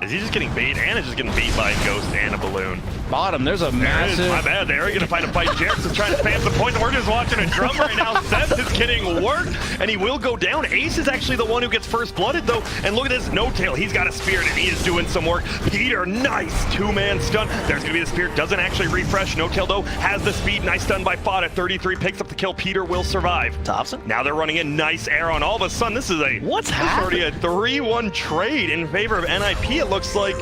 Is he just getting beat? Anna's just getting beat by a Ghost and a Balloon. Bottom, there's a massive... My bad, they're going to find a fight. Jerks is trying to spam the point. We're just watching a drum right now. Seth is getting worked, and he will go down. Ace is actually the one who gets first blooded, though. And look at this No-Tail. He's got a Spirit, and he is doing some work. Peter, nice two-man stun. There's going to be the Spirit. Doesn't actually refresh. No-Tail, though, has the speed. Nice stun by Fada. 33 picks up the kill. Peter will survive. Thompson. Now they're running in. Nice arrow, and all of a sudden, this is already a 3-1 trade in favor of NIP. It looks like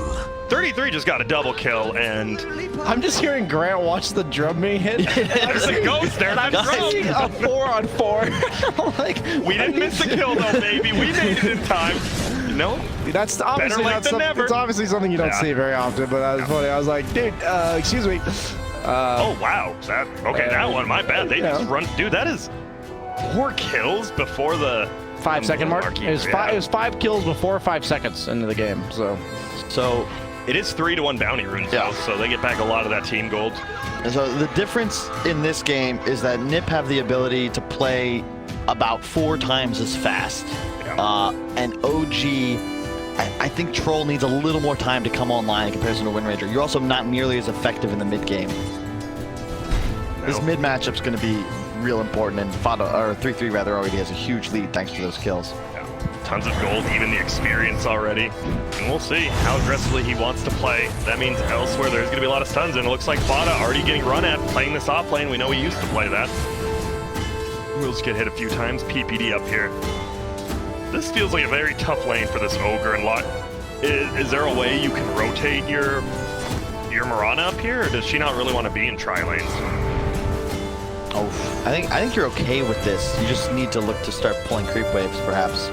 33 just got a double kill, and I'm just hearing Grant watch the drum being hit. there's a Ghost there. I'm seeing a 4-on-4. Like, we didn't miss the kill though, baby. We made it in time. You know? That's obviously not something. It's obviously something you don't see very often. But that was funny. I was like, dude, excuse me. Oh wow, that one. My bad. They just run. Dude, that is 4 kills before the 5-second mark. It was 5 kills before 5 seconds into the game. So. It is 3-1 bounty runes, though, so they get back a lot of that team gold. And so the difference in this game is that NIP have the ability to play about 4 times as fast. Yeah. And OG, I think Troll needs a little more time to come online in comparison to Wind Ranger. You're also not nearly as effective in the mid game. No. This mid matchup's going to be real important, and Fada, or 3-3 rather, already has a huge lead thanks to those kills. Tons of gold, even the experience already. And we'll see how aggressively he wants to play. That means elsewhere there's going to be a lot of stuns, and it looks like Fada already getting run at, playing this off lane. We know he used to play that. We'll just get hit a few times. PPD up here. This feels like a very tough lane for this Ogre and Lot. Is there a way you can rotate your Mirana up here, or does she not really want to be in tri-lanes? Oh, I think you're okay with this. You just need to look to start pulling creep waves, perhaps.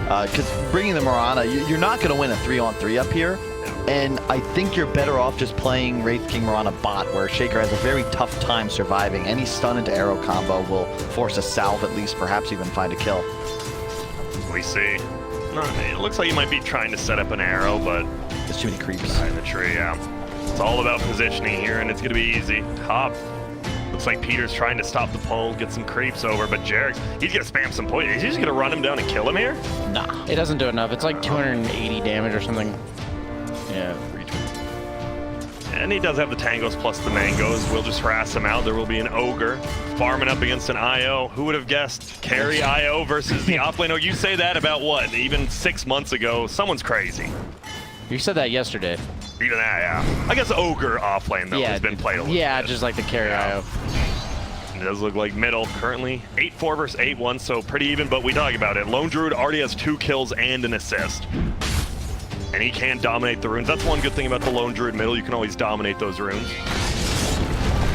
Because bringing the Mirana, you're not going to win a 3-on-3 up here. And I think you're better off just playing Wraith King Mirana bot, where Shaker has a very tough time surviving. Any stun into arrow combo will force a salve at least, perhaps even find a kill. We see. It looks like he might be trying to set up an arrow, but there's too many creeps. Behind the tree, yeah. It's all about positioning here, and it's going to be easy. Top. Looks like Peter's trying to stop the pull, get some creeps over, but Jarek, he's going to spam some poison. Is he just going to run him down and kill him here? Nah, it doesn't do enough. It's like 280 damage or something. Yeah, reach. And he does have the tangos plus the mangoes. We'll just harass him out. There will be an Ogre farming up against an IO. Who would have guessed? Carry IO versus the offlane. Oh, you say that about what? Even 6 months ago. Someone's crazy. You said that yesterday. Even that, yeah. I guess Ogre offlane, though, has been played a little bit. Just like the carry IO. It does look like middle currently 8-4 versus 8-1, so pretty even, but we talk about it. Lone Druid already has 2 kills and an assist. And he can dominate the runes. That's one good thing about the Lone Druid middle. You can always dominate those runes.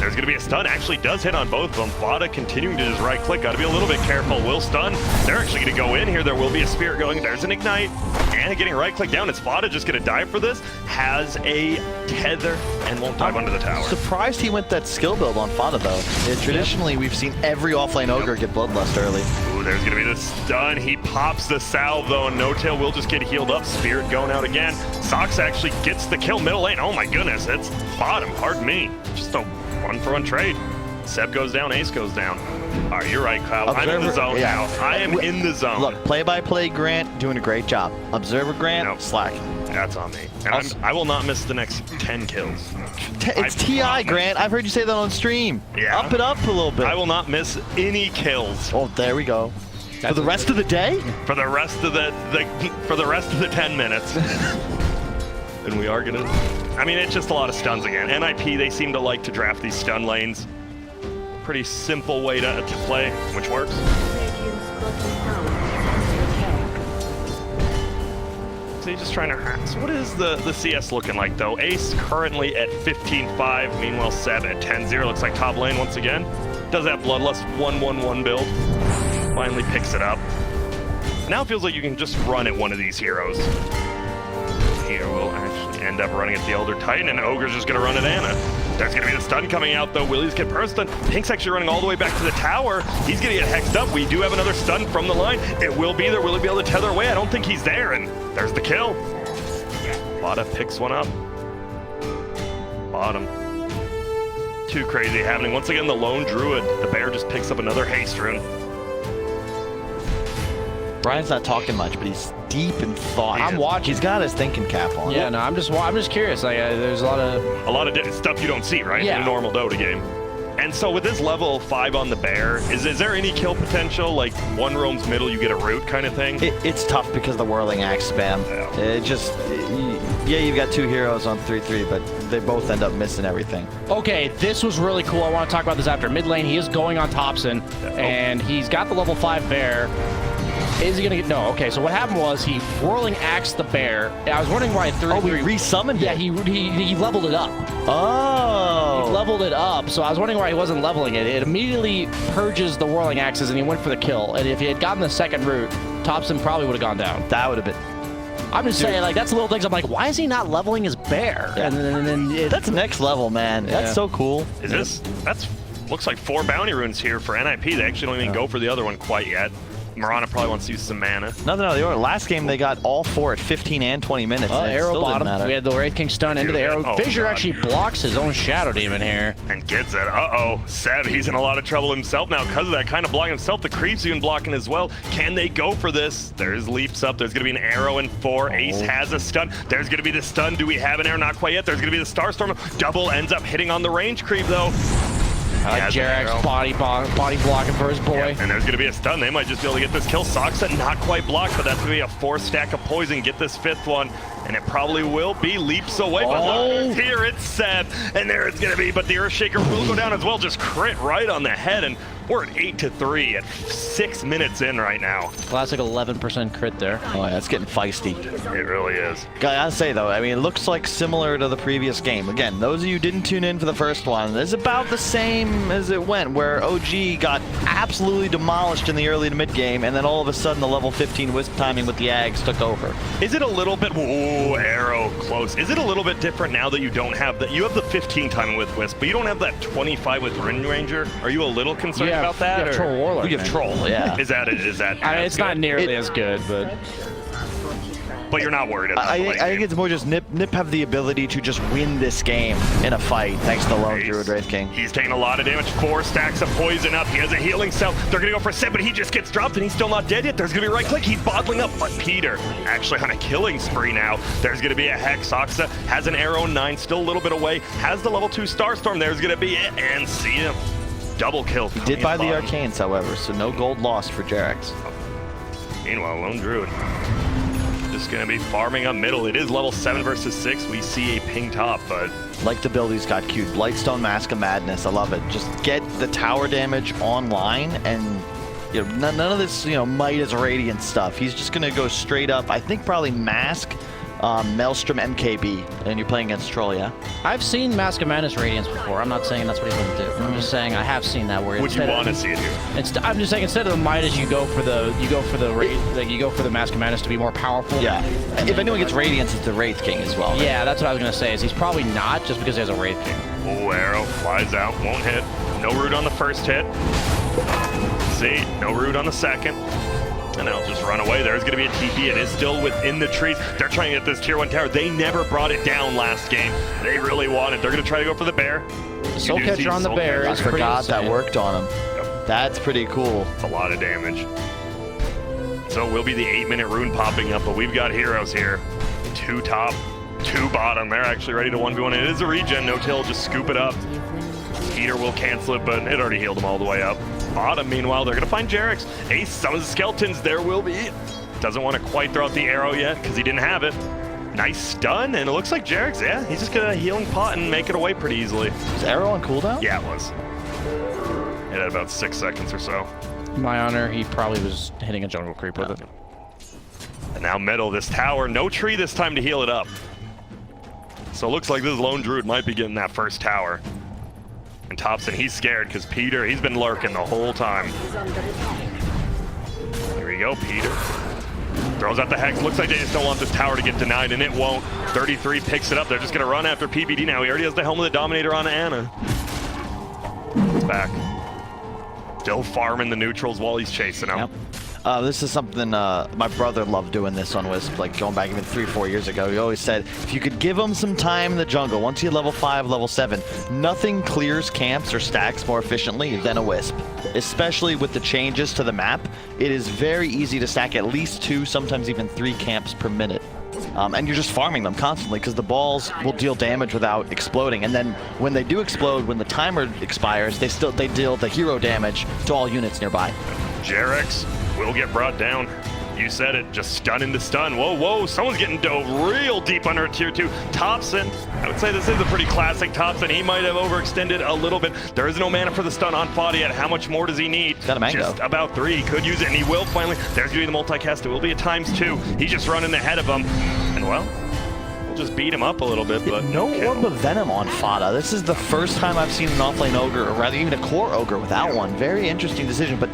There's going to be a stun. Actually does hit on both of them. Fada continuing to just right click. Got to be a little bit careful. Will stun. They're actually going to go in here. There will be a Spirit going. There's an Ignite. And getting right click down. Is Fada just going to die for this? Has a tether and won't dive under the tower. Surprised he went that skill build on Fada though. Traditionally, we've seen every offlane Ogre get Bloodlust early. Ooh, there's going to be the stun. He pops the salve though, and No-Tail will just get healed up. Spirit going out again. Sox actually gets the kill middle lane. Oh my goodness, it's bottom. Pardon me. Just a 1-for-1 trade. Seb goes down, Ace goes down. All right, you're right, Kyle. I'm in the zone now. I am in the zone. Look, play-by-play Grant doing a great job. Observer Grant, slack. That's on me. And I will not miss the next 10 kills. It's TI, Grant. I've heard you say that on stream. Yeah. Up it up a little bit. I will not miss any kills. Oh, there we go. For the rest of the day? For the rest of the 10 minutes. And we are gonna, I mean, it's just a lot of stuns again. NIP, they seem to like to draft these stun lanes. Pretty simple way to play, which works. So he's just trying to harass. What is the CS looking like though? Ace currently at 15-5, meanwhile Seb at 10-0. Looks like top lane once again. Does that Bloodlust 1-1-1 build. Finally picks it up. Now it feels like you can just run at one of these heroes. Here we'll actually end up running at the Elder Titan, and Ogre's just going to run at Anna. There's going to be the stun coming out, though. Willie's get burst stun. Pink's actually running all the way back to the tower. He's going to get hexed up. We do have another stun from the line. It will be there. Will he be able to tether away? I don't think he's there, and there's the kill. Fada picks one up. Bottom. Too crazy happening. Once again, the Lone Druid. The bear just picks up another haste rune. Brian's not talking much, but he's deep in thought. I'm watching. He's got his thinking cap on. Yeah, no, I'm just curious. Like, there's a lot of stuff you don't see, right? Yeah. In a normal Dota game. And so with this level 5 on the bear, is there any kill potential? Like one roams middle, you get a root kind of thing? It's tough because of the whirling axe spam. Yeah, you've got 2 heroes on 3-3, but they both end up missing everything. Okay, this was really cool. I want to talk about this after. Mid lane, he is going on Thompson, and he's got the level 5 bear. Is he going to get... No, okay, so what happened was he whirling axed the bear. I was wondering why 3-3... Oh, we resummoned it? Yeah, he leveled it up. Oh! He leveled it up, so I was wondering why he wasn't leveling it. It immediately purges the whirling axes, and he went for the kill. And if he had gotten the second root, Thompson probably would have gone down. That would have been... I'm just saying, like, that's little things. I'm like, why is he not leveling his bear? Yeah. And then that's next level, man. Yeah. That's so cool. That's looks like 4 bounty runes here for NIP. They actually don't even go for the other one quite yet. Marana probably wants to use some mana. No. Last game they got all 4 at 15 and 20 minutes. Arrow bottom. We had the Wraith King stun into the arrow. Fissure actually blocks his own Shadow Demon here. And gets it. Uh-oh. Seb, he's in a lot of trouble himself now because of that kind of blocking himself. The creep's even blocking as well. Can they go for this? There's leaps up. There's going to be an arrow in 4. Ace has a stun. There's going to be the stun. Do we have an arrow? Not quite yet. There's going to be the Starstorm. Double ends up hitting on the range creep, though. Jarek's body blocking for his boy. Yeah, and there's going to be a stun. They might just be able to get this kill. Soxa not quite blocked, but that's going to be a 4 stack of poison. Get this 5th one, and it probably will be leaps away. But look, here it's Seb, and there it's going to be. But the Earthshaker will go down as well. Just crit right on the head, and we're at 8-3 at 6 minutes in right now. Classic 11% crit there. Oh, yeah, that's getting feisty. It really is. Gotta say, though, I mean, it looks like similar to the previous game. Again, those of you who didn't tune in for the first one, it's about the same as it went, where OG got absolutely demolished in the early to mid game, and then all of a sudden the level 15 wisp timing with the Ags took over. Is it a little bit... Ooh, arrow close. Is it a little bit different now that you don't have that? You have the 15 timing with wisp, but you don't have that 25 with Ring Ranger? Are you a little concerned about that? Yeah, Troll Warlord. We have Troll, yeah. Is that I mean, it's not nearly as good, but you're not worried about I think it's more just Nip have the ability to just win this game in a fight thanks to Lone Druid Wraith King. He's taking a lot of damage. 4 stacks of poison up. He has a healing cell. They're going to go for 7, but he just gets dropped, and he's still not dead yet. There's going to be right click. He's bottling up, but Peter actually on a killing spree now. There's going to be a Hex. Oxa has an arrow 9, still a little bit away. Has the level 2 Starstorm. There's going to be it, and see him. Double kill. He did buy the Arcanes, however, so no gold lost for Jarex. Meanwhile, Lone Druid just going to be farming up middle. It is level 7 versus 6. We see a ping top, but... Like the build he's got queued. Blightstone, Mask of Madness. I love it. Just get the tower damage online and... You know, none of this, Might as Radiant stuff. He's just going to go straight up. I think probably Mask, Maelstrom, MKB, and you're playing against Troll, yeah? I've seen Mask of Madness Radiance before. I'm not saying that's what he's going to do. I'm just saying I have seen that where. Would you want to see it here? I'm just saying instead of the Midas, you go for the Mask of Madness to be more powerful. Yeah. If anyone gets Radiance, it's the Wraith King as well. Yeah, that's what I was going to say. Is he's probably not just because he has a Wraith King. Oh, arrow flies out, won't hit. No root on the first hit. See, no root on the second. And they'll just run away. There's going to be a TP. It is still within the trees. They're trying to get this tier 1 tower. They never brought it down last game. They really want it. They're going to try to go for the bear. The Soul Catcher on the bear. I forgot that worked on him. Yep. That's pretty cool. It's a lot of damage. So it will be the 8-minute rune popping up, but we've got heroes here. 2 top, 2 bottom. They're actually ready to 1v1. It is a regen. No-till, just scoop it up. Peter will cancel it, but it already healed him all the way up. Bottom, meanwhile, they're going to find Jarex. Ace summons the skeletons. There will be. Doesn't want to quite throw out the arrow yet because he didn't have it. Nice stun, and it looks like Jarex, yeah, he's just going to healing pot and make it away pretty easily. Is arrow on cooldown? Yeah, it was. It had about 6 seconds or so. In my honor, he probably was hitting a jungle creep with it. And now middle, this tower, no tree this time to heal it up. So it looks like this Lone Druid might be getting that first tower. And Thompson, he's scared because Peter, he's been lurking the whole time. Here we go, Peter. Throws out the Hex. Looks like they just don't want this tower to get denied, and it won't. 33 picks it up. They're just going to run after PBD now. He already has the Helm of the Dominator on Anna. It's back. Still farming the neutrals while he's chasing them. Yep. This is something my brother loved doing this on Wisp, like going back even 3-4 years ago. He always said, if you could give him some time in the jungle, once you hit level 5, level 7, nothing clears camps or stacks more efficiently than a Wisp. Especially with the changes to the map, it is very easy to stack at least 2, sometimes even 3 camps per minute. And you're just farming them constantly because the balls will deal damage without exploding. And then when they do explode, when the timer expires, they deal the hero damage to all units nearby. Jarex will get brought down. You said it, just stun into stun. Whoa, whoa, someone's getting dove real deep under a tier 2. Thompson, I would say this is a pretty classic Thompson. He might have overextended a little bit. There is no mana for the stun on Foddy yet. How much more does he need? He's got a mango. Just about 3. He could use it, and he will finally. There's doing the multicast. It will be a ×2. He's just running ahead of him. And well, we'll just beat him up a little bit, but no Orb of Venom on Fada. This is the first time I've seen an offlane ogre, or rather even a core ogre without one. Very interesting decision, but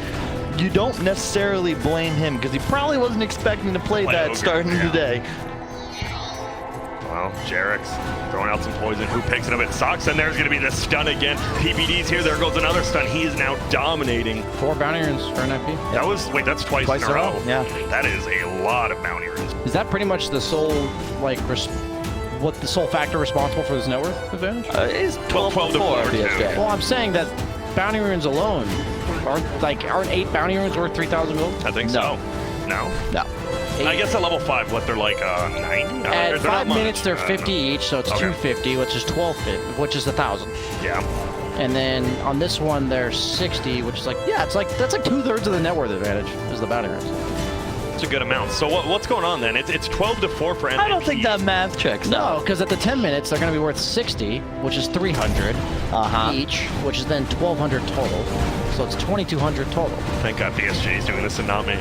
you don't necessarily blame him because he probably wasn't expecting to play that ogre starting today. Well, Jarex throwing out some poison. Who picks it up? It sucks, and there's going to be the stun again. PPD's here. There goes another stun. He is now dominating. 4 bounty runes for an FP. That was, wait, that's twice in a row. Yeah. That is a lot of bounty runes. Is that pretty much the sole, like, what the sole factor responsible for this net worth advantage? It's 12 to 4 BSJ. Well, I'm saying that bounty runes alone aren't 8 bounty runes worth 3,000 gold? I think so. No? No. 8. I guess at level 5, what, they're like 90? At 5 minutes, they're 50 each, so it's 250, which is 1250, which is 1,000. Yeah. And then on this one, they're 60, which is like, yeah, that's like 2/3 of the net worth advantage is the bounty runes. It's a good amount. So what's going on then? It's 12 to 4 for NIP. I don't think that math checks. No, because at the 10 minutes, they're going to be worth 60, which is 300 each, which is then 1,200 total. So it's 2,200 total. Thank God BSJ is doing this and not me.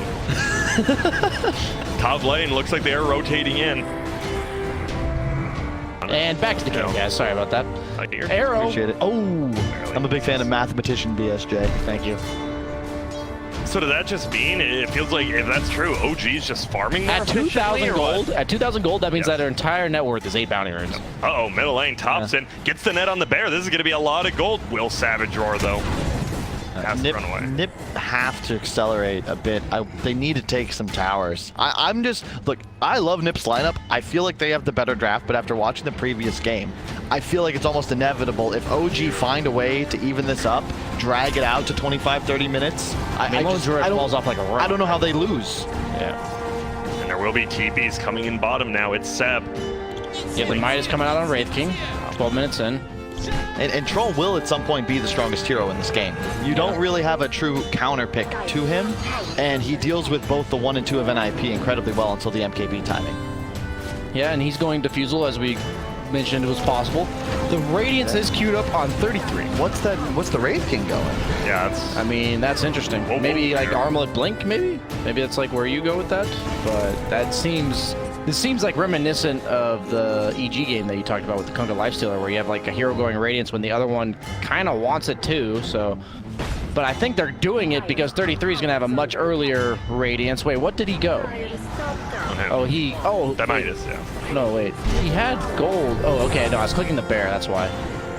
Top lane looks like they are rotating in. And back to the game, guys. Sorry about that. Arrow. Appreciate it. Oh, I'm a big fan of mathematician BSJ. Thank you. So does that just mean, it feels like, if that's true, OG is just farming more at 2,000 gold? At 2,000 gold, that means that their entire net worth is 8 bounty runes. Uh-oh, middle lane, Thompson gets the net on the bear. This is going to be a lot of gold. Will Savage roar, though. Has to run away. Nip have to accelerate a bit. They need to take some towers. I'm just, look, I love Nip's lineup. I feel like they have the better draft, but after watching the previous game, I feel like it's almost inevitable if OG find a way to even this up, drag it out to 25-30 minutes. I falls off like a rock. I don't know how they lose. Yeah. And there will be TPs coming in bottom now. It's Seb. Yeah, the Might is coming out on Wraith King. 12 minutes in. And Troll will at some point be the strongest hero in this game. You don't really have a true counter pick to him, and he deals with both the 1 and 2 of NIP incredibly well until the MKB timing. Yeah, and he's going Diffusal as we mentioned it was possible. The Radiance is queued up on 33. What's the Wraith King going? Yeah, that's... I mean, that's interesting. Whoa, maybe like Armlet Blink, maybe? Maybe that's like where you go with that. But that seems... This seems like reminiscent of the EG game that you talked about with the Kunga Lifestealer, where you have like a hero going Radiance when the other one kind of wants it too, so... But I think they're doing it because 33 is going to have a much earlier Radiance. Wait, what did he go? Oh, he... Oh, that might is, yeah. No, wait. He had gold. Oh, okay. No, I was clicking the bear. That's why.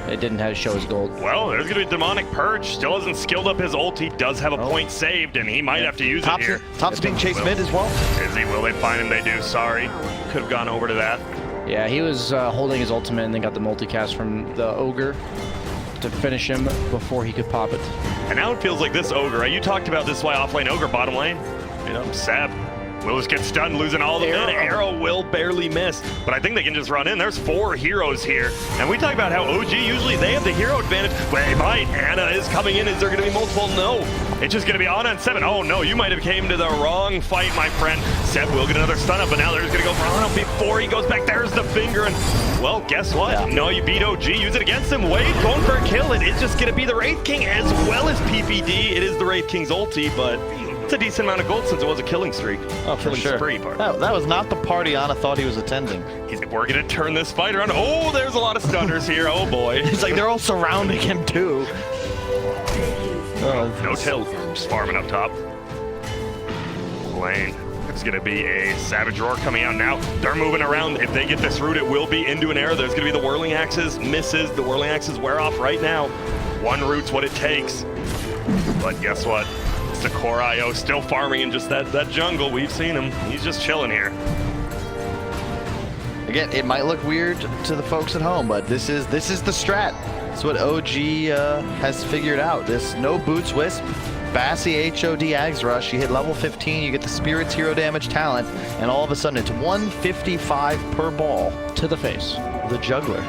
It didn't have to show his gold. Well, there's going to be Demonic Purge. Still hasn't skilled up his ult. He does have a point saved, and he might have to use it here. Top's being chased mid as well. Is he? Will they find him? They do. Sorry. Could have gone over to that. Yeah, he was holding his ultimate and then got the multicast from the Ogre to finish him before he could pop it. And now it feels like this Ogre, right? You talked about this why offlane Ogre, bottom lane. You know, Sab. Will just get stunned, losing all the mana. Arrow will barely miss, but I think they can just run in. There's 4 heroes here, and we talk about how OG usually they have the hero advantage. They might. Anna is coming in. Is there going to be multiple? No. It's just going to be Anna and 7. Oh no, you might have came to the wrong fight, my friend. Seb will get another stun up, but now they're just going to go for Anna before he goes back. There's the finger, and well, guess what? Yeah. No, you beat OG. Use it against him. Wade going for a kill. It is just going to be the Wraith King as well as PPD. It is the Wraith King's ulti, but it's a decent amount of gold since it was a killing streak. Oh, for sure. That was not the party Anna thought he was attending. We're going to turn this fight around. Oh, there's a lot of stunners here. Oh, boy. It's like they're all surrounding him, too. No tilt. Just farming up top. Lane. It's going to be a Savage Roar coming out now. They're moving around. If they get this route, it will be into an arrow. There's going to be the Whirling Axes. Misses. The Whirling Axes wear off right now. One route's what it takes. But guess what? a core IO still farming in just that jungle. We've seen him. He's just chilling here. Again, it might look weird to the folks at home, but this is the strat. It's what OG has figured out. This no boots wisp, Bassy HOD Ags Rush. You hit level 15, you get the Spirit's hero damage talent, and all of a sudden it's 155 per ball to the face. The juggler.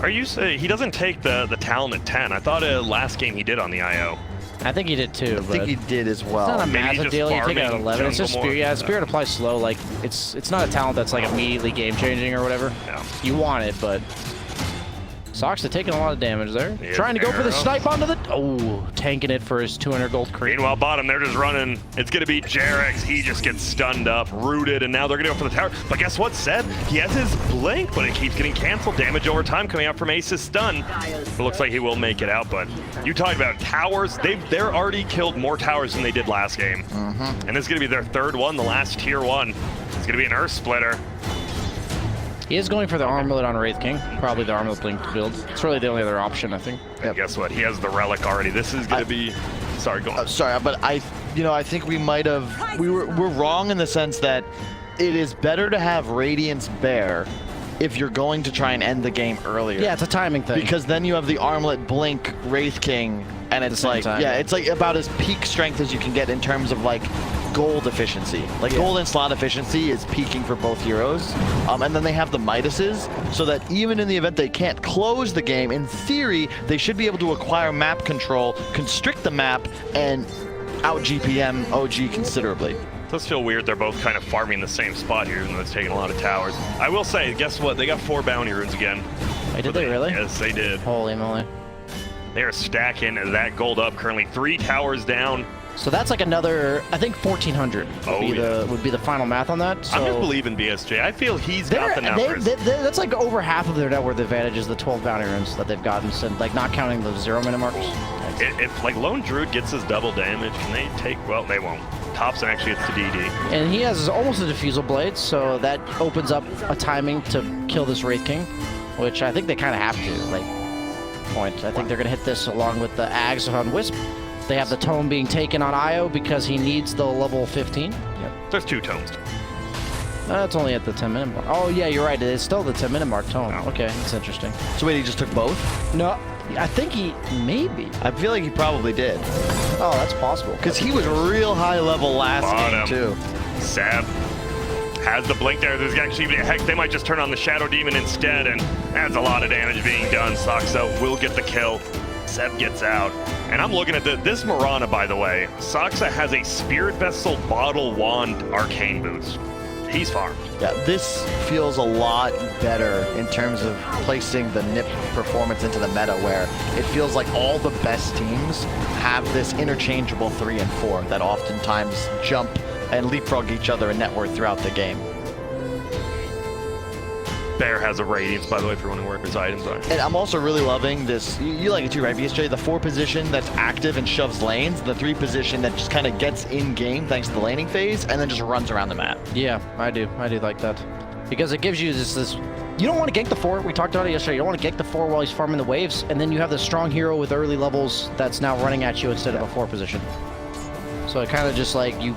Are you saying he doesn't take the talent at 10? I thought last game he did on the IO. I think he did too. I think he did as well. It's not a Maybe massive just deal. You take it at farming 11. It's just jungle Spirit. more. Yeah, Spirit applies slow. Like it's not a talent that's like immediately game changing or whatever. Yeah. You want it, but Sox are taking a lot of damage there. Yeah, Trying to go for the arrow. snipe onto the. Oh, tanking it for his 200 gold creep. Meanwhile, bottom, they're just running. It's going to be Jarex. He just gets stunned up, rooted, and now they're going to go for the tower. But guess what, Seb? He has his blink, but it keeps getting canceled. Damage over time coming out from Ace's stun. It looks like he will make it out, but you talked about towers. They're already killed more towers than they did last game. And this is going to be their third one, the last tier 1. It's going to be an Earth Splitter. He is going for the armlet on Wraith King. Probably the armlet blink build. It's really the only other option, I think. And guess what? He has the relic already. This is going to be... Sorry, go on. Sorry, but I think we might have... We're wrong in the sense that it is better to have Radiance Bear if you're going to try and end the game earlier. Yeah, it's a timing thing. Because then you have the armlet blink Wraith King, and it's like, it's like about as peak strength as you can get in terms of like gold efficiency. Like gold and slot efficiency is peaking for both heroes. And then they have the Midases, so that even in the event they can't close the game, in theory, they should be able to acquire map control, constrict the map, and out GPM OG considerably. It does feel weird they're both kind of farming the same spot here, even though it's taking a lot of towers. I will say, guess what? They got 4 bounty runes again. Hey, did they really? Yes, they did. Holy moly. They are stacking that gold up currently. 3 towers down. So that's like another, I think 1,400 would be the final math on that. So I'm just believing BSJ. I feel he's got the numbers. That's like over half of their net worth advantage is the 12 bounty runes that they've gotten, so like not counting the 0-minute marks. If like Lone Druid gets his double damage, can they take? Well, they won't. Thompson actually gets the DD. And he has almost a diffusal blade, so that opens up a timing to kill this Wraith King, which I think they kind of have to. Like, I think they're gonna hit this along with the Ags on Wisp. They have the tome being taken on Io because he needs the level 15. Yep. There's 2 tomes. That's only at the 10-minute mark. Oh yeah, you're right. It's still the 10-minute mark tome. Oh. Okay, that's interesting. So wait, he just took both? No, I think he maybe. I feel like he probably did. Oh, that's possible. Because he was real high level last game too. Sab has the blink there. There's actually, heck, they might just turn on the Shadow Demon instead, and adds a lot of damage being done. Soxa will get the kill. Seb gets out. And I'm looking at this Mirana, by the way. Soxa has a Spirit Vessel Bottle Wand Arcane boost. He's farmed. Yeah, this feels a lot better in terms of placing the NIP performance into the meta, where it feels like all the best teams have this interchangeable 3 and 4 that oftentimes jump and leapfrog each other in net worth throughout the game. Bear has a Radiance, by the way, if you're wondering where his items are. And I'm also really loving this. You like it too, right, BSJ? The 4 position that's active and shoves lanes, the 3 position that just kind of gets in game thanks to the laning phase, and then just runs around the map. Yeah, I do like that. Because it gives you this you don't want to gank the 4. We talked about it yesterday. You don't want to gank the 4 while he's farming the waves, and then you have the strong hero with early levels that's now running at you instead of a 4 position. So it kind of just like, you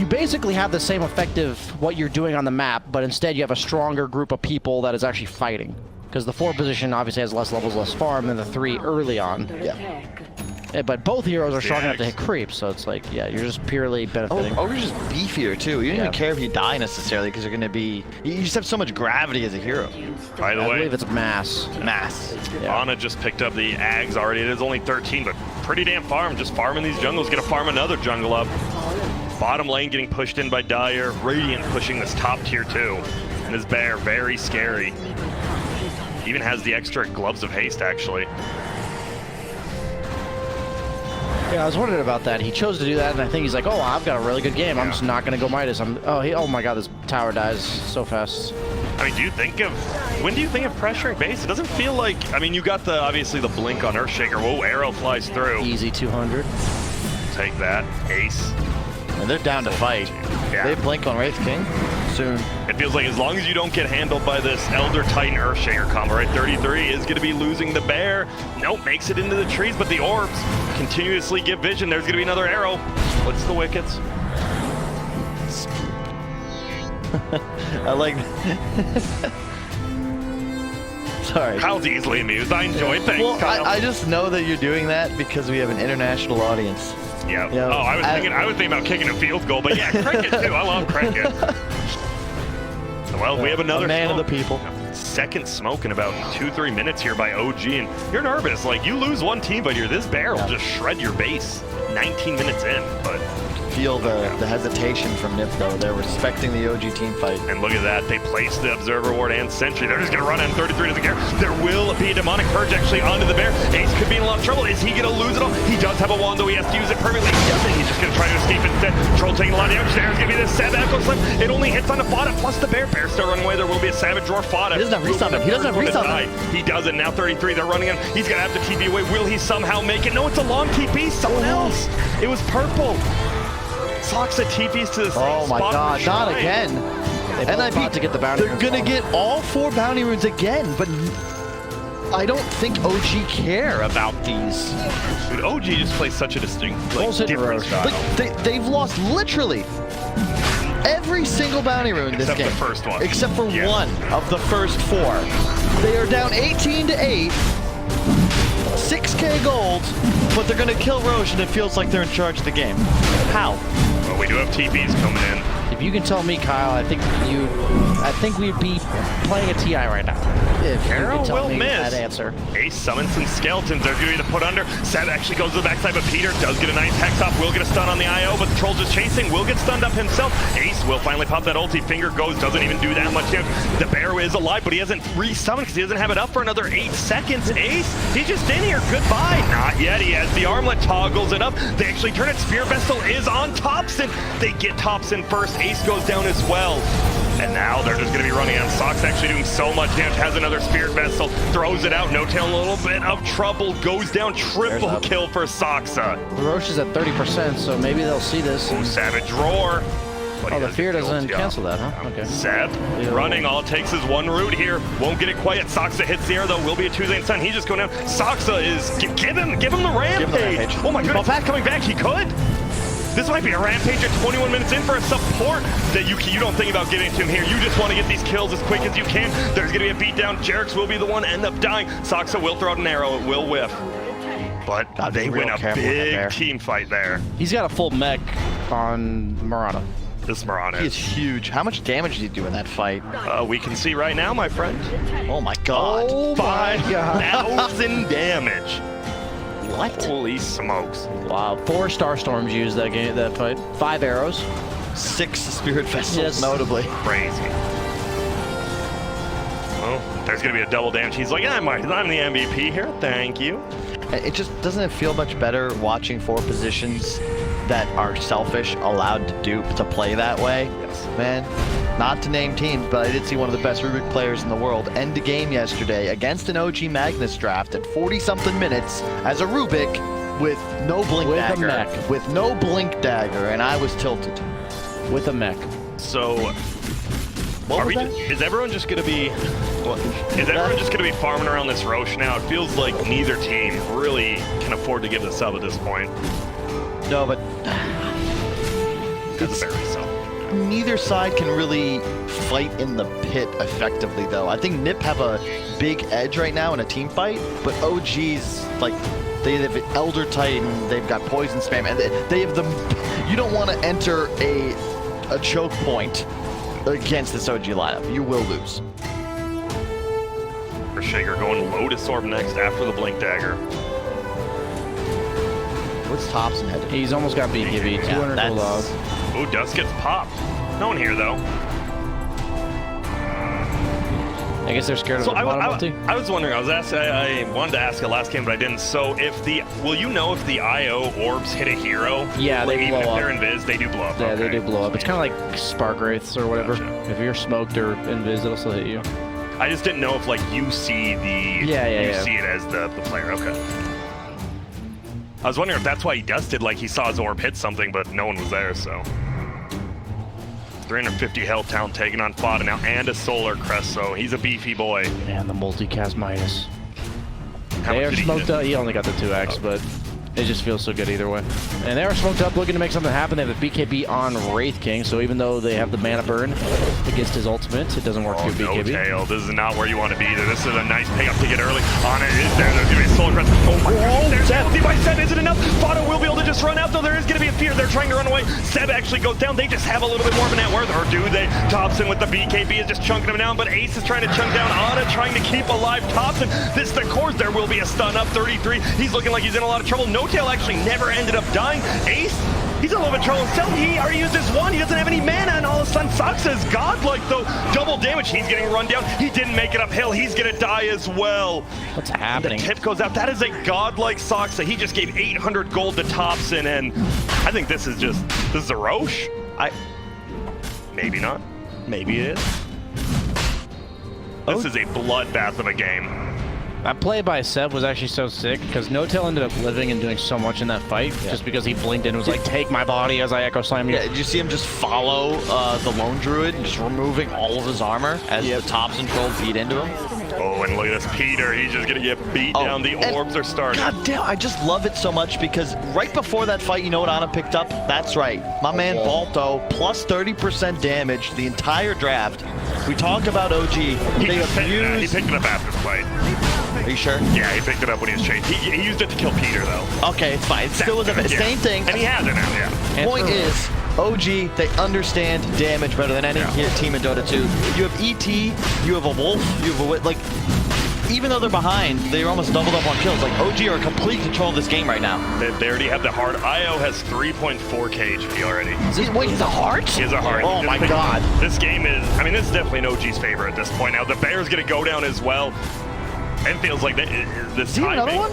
basically have the same effective what you're doing on the map, but instead you have a stronger group of people that is actually fighting. Because the 4 position obviously has less levels, less farm than the 3 early on. Yeah. But both heroes are strong enough to hit creep, so it's like, yeah, you're just purely benefiting. Oh, you're just beefier too. You don't even care if you die necessarily, because you're going to be... You just have so much gravity as a hero. By the way, I believe it's mass. Mass. Yeah. Ana just picked up the Ags already. It is only 13, but pretty damn farm. Just farming these jungles. Gonna farm another jungle up. Bottom lane getting pushed in by Dire. Radiant pushing this top tier 2. And this Bear, very scary. Even has the extra gloves of haste, actually. Yeah, I was wondering about that. He chose to do that, and I think he's like, oh, I've got a really good game. I'm just not going to go Midas. Oh my god, this tower dies so fast. I mean, when do you think of pressuring base? It doesn't feel like, I mean, you got obviously the blink on Earthshaker. Whoa, arrow flies through. Easy 200. Take that, Ace. And they're down to fight. Yeah. They blink on Wraith King. soon. It feels like as long as you don't get handled by this Elder Titan Earthshaker combo, right? 33 is going to be losing the bear. Nope, makes it into the trees, but the orbs continuously give vision. There's going to be another arrow. What's the wickets? I like. Sorry. Kyle's easily amused. I enjoy it. Thanks, Well, Kyle. I just know that you're doing that because we have an international audience. Yeah. You know, Oh, I was thinking about kicking a field goal, but yeah, cricket too. I love cricket. Well, we have another A man smoke. of the people. Second smoke in about 2-3 minutes here by OG, and you're nervous. Like, you lose one team, but this bear will just shred your base 19 minutes in, but... Feel the hesitation from Nip, though. They're respecting the OG team fight. And look at that. They placed the Observer Ward and Sentry. They're just going to run in. 33 doesn't care. There will be a Demonic Purge actually onto the bear. Ace could be in a lot of trouble. Is he going to lose it all? He does have a wand, though. He has to use it perfectly. He doesn't. He's just going to try to escape instead. Troll taking a lot of damage. There's going to be this Sab Echo Slip. It only hits on the Fada, plus the bear. Bear still running away. There will be a Savage Roar Fada. He doesn't have resummon. He doesn't have resummon. He doesn't. Now 33. They're running him. He's going to have to TP away. Will he somehow make it? No, it's a long TP. Someone else. It was purple. Soxa TPs to the same Oh my spot. God, not again. And I beat to get the bounty. They're gonna get all 4 bounty runes again, but I don't think OG care about these. Dude, OG just plays such a distinct, different style. Like, they've lost literally every single bounty rune this game. Except the first one. Except for one of the first 4. They are down 18-8. 6K gold, but they're gonna kill Roche, and it feels like they're in charge of the game. How? Well, we do have TPs coming in. If you can tell me, Kyle, I think we'd be playing a TI right now. If you Arrow can tell will me miss. that answer. Ace summons some skeletons. They're going to be the put under. Seb actually goes to the backside, but Peter does get a nice hex off. Will get a stun on the IO, but the Troll's just chasing. Will get stunned up himself. Ace will finally pop that ulti. Finger goes, doesn't even do that much damage. The bear is alive, but he hasn't re-summoned because he doesn't have it up for another 8 seconds. Ace, he's just in here. Goodbye. Not yet. He has the armlet, toggles it up. They actually turn it. Spear Vessel is on Thompson. They get Thompson first. Ace goes down as well. And now they're just going to be running on. Sox actually doing so much damage. Has another Spirit Vessel. Throws it out. No Tail, a little bit of trouble. Goes down. Triple kill for Soxa. Roche is at 30%, so maybe they'll see this. Oh, Savage Roar. But Oh, the fear doesn't cancel that, huh? Okay. Seb running. All it takes is one root here. Won't get it quite. Soxa hits the air, though. Will be a Tuesday and Sun. He's just going down. Soxa is... Give him the rampage. Oh, my goodness. Back coming back. He could. This might be a rampage at 21 minutes in for a support that you don't think about giving to him here. You just want to get these kills as quick as you can. There's going to be a beatdown. Jerix will be the one end up dying. Soxa will throw out an arrow. It will whiff. But they win a big team fight there. He's got a full mech on Murata. This Marana He is huge. How much damage did he do in that fight? we can see right now, my friend. Oh my God. Oh my God. 5,000 damage. What? Holy smokes. Wow. 4 Star Storms used that fight. 5 arrows. 6 Spirit Vessels, Yes. notably. Crazy. Well, there's going to be a double damage. He's like, I'm the MVP here. Thank you. It just doesn't it feel much better watching 4 positions that are selfish allowed to play that way? Yes. Man, not to name teams, but I did see one of the best Rubik players in the world end the game yesterday against an OG Magnus draft at 40-something minutes as a Rubik with no blink dagger. a mech. With no blink dagger, and I was tilted. With a mech. So, What was that? is everyone just going to be... Is everyone just going to be farming around this Roche now? It feels like neither team really can afford to give this up at this point. No, but Because of Barry, so. neither side can really fight in the pit effectively, though. I think Nip have a big edge right now in a team fight, but OG's, like, they have Elder Titan, they've got Poison Spam, and they have the... You don't want to enter a choke point against this OG lineup. You will lose. Shaker going Lotus Orb next after the Blink Dagger. What's Thompson headed? He's almost got BKB. 200 that's- gold log. Ooh, Dust gets popped. No one here, though. I guess they're scared of So the bottom multi. I was wondering, I wanted to ask it last game, but I didn't. So will you know if the IO orbs hit a hero? Yeah, like, they even blow if they're up. invis, they do blow up. Yeah, Okay. they do blow up. It's kind of like Spark Wraiths or whatever. Gotcha. If you're smoked or invis, it'll still hit you. I just didn't know if like you see the see it as the player. Okay. I was wondering if that's why he dusted, like he saw his orb hit something, but no one was there. So 350 health town taking on Fada now, and a Solar Crest, so he's a beefy boy. Man, the multicast Midas. How They much are did he smoked get? up. He only got the 2x, but it just feels so good either way. And they are smoked up, looking to make something happen. They have a BKB on Wraith King, so even though they have the mana burn against his ultimate, it doesn't work Oh, through no BKB. tail. This is not where you want to be either. This is a nice pickup to get early. On it is there. There's going to be a Solar Crest. Oh my god. There's penalty by Seb. Is it enough? Fada will be able to just run out, though. There is going to be a fear. They're trying to run away. Seb actually goes down. They just have a little bit more of a net worth. Or do they? Thompson with the BKB is just chunking him down, but Ace is trying to chunk down Ana, trying to keep alive Thompson. This is the course. There will be a stun up 33. He's looking like he's in a lot of trouble. No Tail actually never ended up dying. Ace, he's a little bit trouble himself. He already used his one. He doesn't have any mana, and all of a sudden Saksa is godlike, though. Double damage. He's getting run down. He didn't make it uphill. He's going to die as well. What's The happening? tip goes out. That is a godlike Saksa. He just gave 800 gold to Thompson, and I think this is a Roche. Maybe not. Maybe it is. This is a bloodbath of a game. That play by Seb was actually so sick because No Tail ended up living and doing so much in that fight just because he blinked in and was like, take my body as I echo slam you. Yeah, did you see him just follow the Lone Druid and just removing all of his armor as the Thompson troll beat into him? Oh, and look at this Peter. He's just going to get beat down. The and orbs are starting. God damn, I just love it so much because right before that fight, you know what Ana picked up? That's right. My man Balto, plus 30% damage the entire draft. We talk about OG. He They abused... picked it up after the fight. Are you sure? Yeah, he picked it up when he was chased. He used it to kill Peter, though. Okay, it's fine. It still was the same thing. And he has it now, yeah. Point is, OG, they understand damage better than any team in Dota 2. You have ET, you have a Wolf, you have a... Like, even though they're behind, they're almost doubled up on kills. Like, OG are in complete control of this game right now. They already have the heart. IO has 3.4k HP already. Wait, he's a heart? He has a heart. Oh my god. This game is, I mean, this is definitely an OG's favor at this point. Now, the Bear's going to go down as well. It feels like this he another timing. one?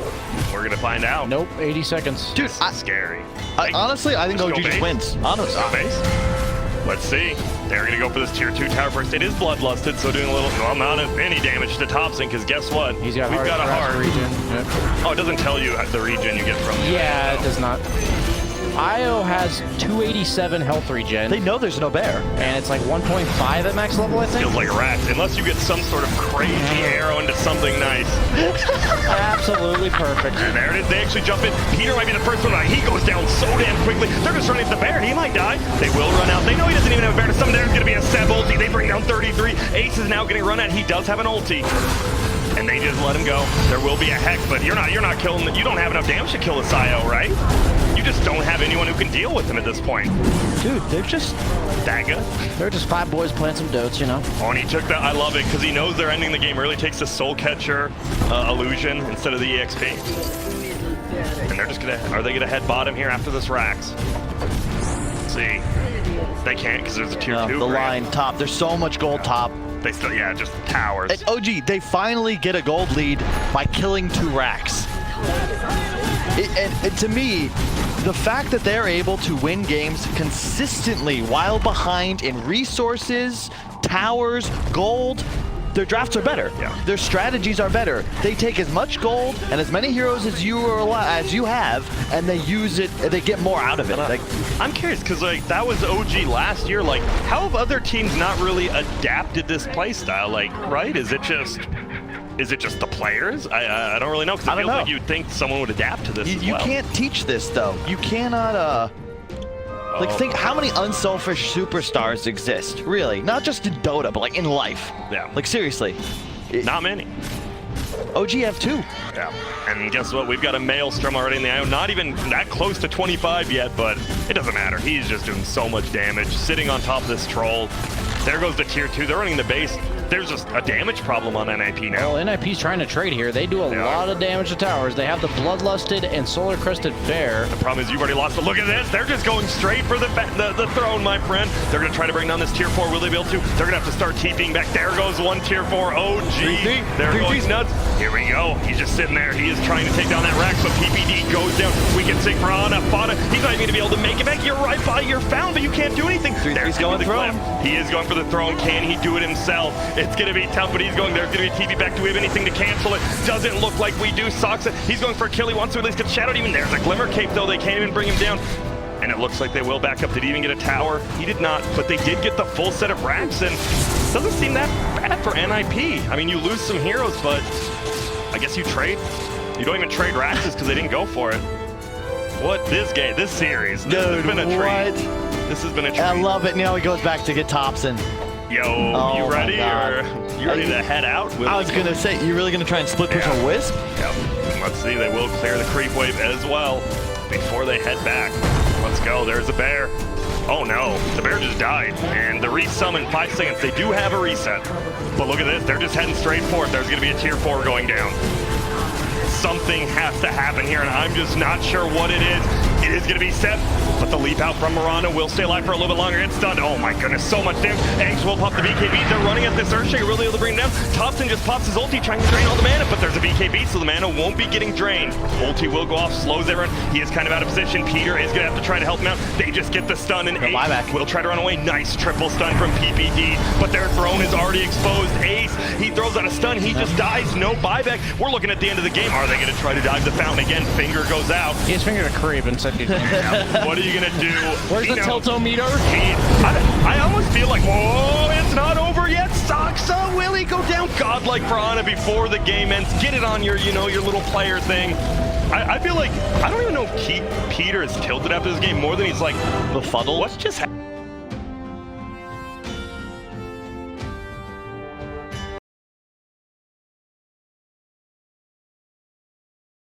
We're going to find out. Nope, 80 seconds. Dude, This is scary. honestly, I think Just OG go just base? wins. Honestly. Go base. Let's see. They're going to go for this tier 2 tower first. It is bloodlusted, so doing a little, well, not any damage to Thompson, because guess what? He's got We've got a heart. region. Yep. Oh, it doesn't tell you the region you get from the Yeah, it does not. Io has 287 health regen, They know there's no bear. and it's like 1.5 at max level, I think. Feels like rats, unless you get some sort of crazy arrow into something nice. Absolutely perfect. And there it is. They actually jump in. Peter might be the first one. He goes down so damn quickly. They're just running at the bear. He might die. They will run out. They know he doesn't even have a bear to summon. There's going to be a Seb ulti. They bring down 33. Ace is now getting run at. He does have an ulti. And they just let him go. There will be a hex, but you're not killing. You don't have enough damage to kill this IO, right? You just don't have anyone who can deal with him at this point. Dude, they're just... That good. They're just 5 boys playing some dotes, you know. Oh, and he took that. I love it because he knows they're ending the game early. Takes the Soul Catcher illusion instead of the EXP. And they're just gonna. Are they gonna head bottom here after this Rax? Let's see. They can't because there's a tier 2. The line top. There's so much gold top. They still, yeah, just towers. And OG, they finally get a gold lead by killing 2 racks. And to me, the fact that they're able to win games consistently while behind in resources, towers, gold, their drafts are better. Yeah. Their strategies are better. They take as much gold and as many heroes as you have, and they use it. They get more out of it. Like, I'm curious because like that was OG last year. Like, how have other teams not really adapted this playstyle? Like, right? Is it just the players? I don't really know because it feels like you'd think someone would adapt to this. You can't teach this though. You cannot. Like, think how many unselfish superstars exist, really? Not just in Dota, but like in life. Yeah. Like, seriously. Not many. OG have 2. Yeah. And guess what? We've got a Maelstrom already in the IO. Not even that close to 25 yet, but it doesn't matter. He's just doing so much damage, sitting on top of this troll. There goes the tier 2. They're running the base. There's just a damage problem on NIP now. Well, NIP's trying to trade here. They do a lot of damage to towers. They have the Bloodlusted and Solar Crested Bear. The problem is you've already lost, but look at this. They're just going straight for the throne, my friend. They're going to try to bring down this tier 4. Will they be able to? They're going to have to start TPing back. There goes one tier 4 OG. They're going nuts. Here we go. He's just sitting there. He is trying to take down that Rax, but PPD goes down. We can sync for Ana. Fada. He's not even going to be able to make it back. You're right, Fada. You're found, but you can't do anything. He's going for the throne. He is going for the throne. Can he do it himself? It's going to be tough, but he's going. There's going to be TP back. Do we have anything to cancel it? Doesn't look like we do. Saksa. He's going for a kill. He wants to at least get shadowed. Even there's a Glimmer Cape, though. They can't even bring him down. And it looks like they will back up. Did he even get a tower? He did not, but they did get the full set of racks, and it doesn't seem that bad for NIP. I mean, you lose some heroes, but I guess you trade. You don't even trade racks because they didn't go for it. What this game, this series, this has been a treat. This has been a treat. I love it. Now he goes back to get Thompson. Yo, oh you ready? Or you ready to head out? I was gonna say, you really gonna try and split push a Wisp? Yep. Let's see, they will clear the creep wave as well before they head back. Let's go, there's a bear. Oh no, the bear just died. And the resummon 5 seconds, they do have a reset. But look at this, they're just heading straight forward. There's gonna be a tier 4 going down. Something has to happen here, and I'm just not sure what it is. It is going to be Seth, but the leap out from Miranda will stay alive for a little bit longer. It's stunned. Oh my goodness, so much damage. Eggs will pop the BKB. They're running at this Earthshaker, really able to bring him down. Thompson just pops his ulti, trying to drain all the mana, but there's a BKB, so the mana won't be getting drained. Ulti will go off, slows everyone. He is kind of out of position. Peter is going to have to try to help him out. They just get the stun, and Ace will try to run away. Nice triple stun from PPD, but their throne is already exposed. Ace, he throws out a stun. He just dies. No buyback. We're looking at the end of the game. Are they going to try to dive the fountain again? Finger goes out. He just fingered a creep and said, what are you going to do? Where's the tiltometer? I almost feel like, whoa, it's not over yet. Saksa, will he go down? Godlike Piranha before the game ends. Get it on your, your little player thing. I feel like, I don't even know if Peter is tilted after this game more than he's like, befuddled. What's just happened?